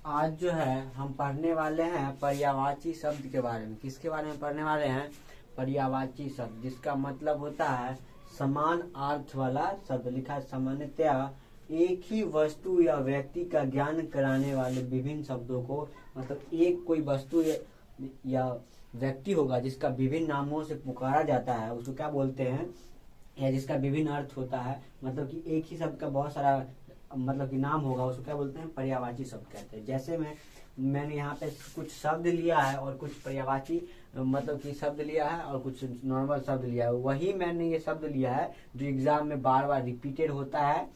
आज जो है हम पढ़ने वाले हैं पर्यायवाची शब्द के बारे में। किसके बारे में पढ़ने वाले हैं? पर्यायवाची शब्द, जिसका मतलब होता है समान अर्थ वाला शब्द। लिखा है सामान्यतया एक ही वस्तु या व्यक्ति का ज्ञान कराने वाले विभिन्न शब्दों को, मतलब एक कोई वस्तु या व्यक्ति होगा जिसका विभिन्न नामों से पुकारा जाता है, उसको क्या बोलते हैं? या जिसका विभिन्न अर्थ होता है, मतलब कि एक ही शब्द का बहुत सारा मतलब कि नाम होगा, उसको क्या बोलते हैं? पर्यायवाची शब्द कहते हैं। जैसे मैंने यहाँ पे कुछ शब्द लिया है और कुछ पर्यायवाची मतलब कि शब्द लिया है और कुछ नॉर्मल शब्द लिया है। वही मैंने ये शब्द लिया है जो एग्जाम में बार बार रिपीटेड होता है,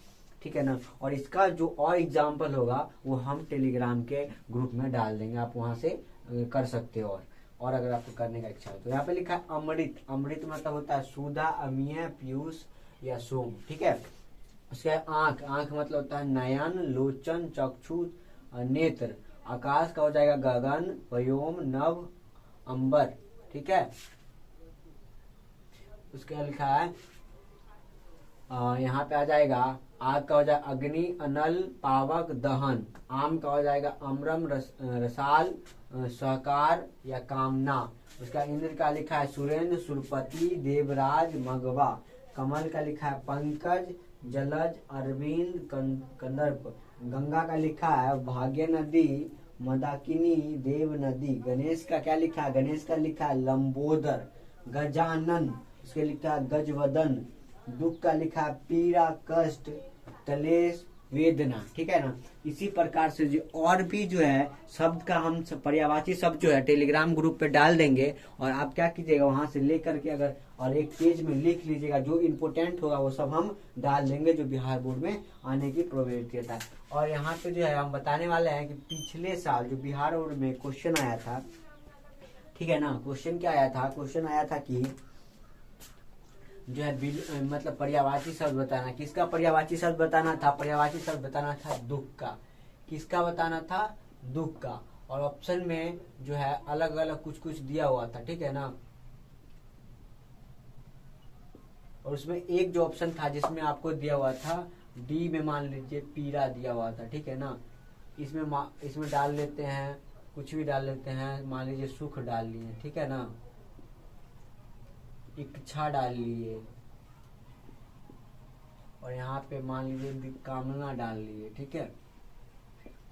ठीक है ना। और इसका जो और एग्जाम्पल होगा वो हम टेलीग्राम के ग्रुप में डाल देंगे, आप वहां से कर सकते हो। और अगर आपको करने का इच्छा है तो यहाँ पे लिखा है अमृत। अमृत मतलब होता है सुधा, अमीय, पीयूष या सोम, ठीक है। उसके आंख, आंख मतलब होता है नयन, लोचन, चक्षु, नेत्र। आकाश का हो जाएगा गगन, व्योम, नभ, अंबर, ठीक है। उसके लिखा है यहाँ पे आ जाएगा आग का हो जाएगा अग्नि, अनल, पावक, दहन। आम का हो जाएगा अमरम, रसाल, सहकार या कामना। उसका इंद्र का लिखा है सुरेंद्र, सुरपति, देवराज, मगवा। कमल का लिखा है पंकज, जलज, अरविंद, कंदर्प। गंगा का लिखा है भाग्य नदी, मंदाकिनी, देव नदी। गणेश का क्या लिखा है? गणेश का लिखा है लंबोदर। गजानन, उसके लिखा है गजवदन। दुख का लिखा है पीड़ा, कष्ट, क्लेश, वेदना, ठीक है ना। इसी प्रकार से जो और भी जो है शब्द का हम पर्यायवाची शब्द जो है टेलीग्राम ग्रुप पे डाल देंगे, और आप क्या कीजिएगा वहां से लेकर के अगर और एक पेज में लिख लीजिएगा, जो इम्पोर्टेंट होगा वो सब हम डाल देंगे जो बिहार बोर्ड में आने की प्रोबेबिलिटी है। और यहाँ पे जो है हम बताने वाले हैं कि पिछले साल जो बिहार बोर्ड में क्वेश्चन आया था, ठीक है ना। क्वेश्चन क्या आया था? क्वेश्चन आया था कि जो है मतलब पर्यायवाची शब्द बताना। किसका पर्यायवाची शब्द बताना था? पर्यायवाची शब्द बताना था दुख का। किसका बताना था? दुख का। और ऑप्शन में जो है अलग अलग कुछ कुछ दिया हुआ था, ठीक है ना। और उसमें एक जो ऑप्शन था जिसमें आपको दिया हुआ था डी में मान लीजिए पीड़ा दिया हुआ था, ठीक है ना। इसमें डाल लेते हैं, कुछ भी डाल लेते हैं, मान लीजिए सुख डाल लिए, ठीक है ना। इच्छा डाल लिए, और यहाँ पे मान लीजिए कामना डाल लिए, ठीक है।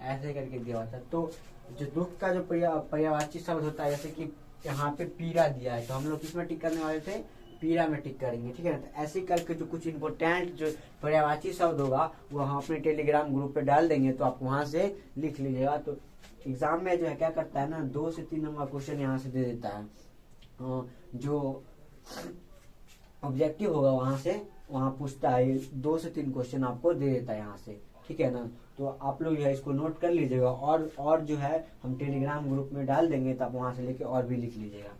ऐसे करके दिया हुआ था। तो जो दुख का जो पर्यायवाची शब्द होता है, जैसे कि यहाँ पे पीड़ा दिया है तो हम लोग किसमें टिक करने वाले थे? पीड़ा में टिक करेंगे, ठीक है ना। तो ऐसे करके जो कुछ इम्पोर्टेंट जो पर्यायवाची शब्द होगा वो हम अपने टेलीग्राम ग्रुप पे डाल देंगे, तो आप वहां से लिख लीजिएगा। तो एग्जाम में जो है क्या करता है ना, 2 से 3 नंबर क्वेश्चन यहाँ से दे देता है। जो ऑब्जेक्टिव होगा वहां पूछता है 2 से 3 क्वेश्चन आपको दे देता है यहाँ से, ठीक है ना। तो आप लोग जो है इसको नोट कर लीजिएगा, और जो है हम टेलीग्राम ग्रुप में डाल देंगे, तो आप वहां से लेके और भी लिख लीजिएगा।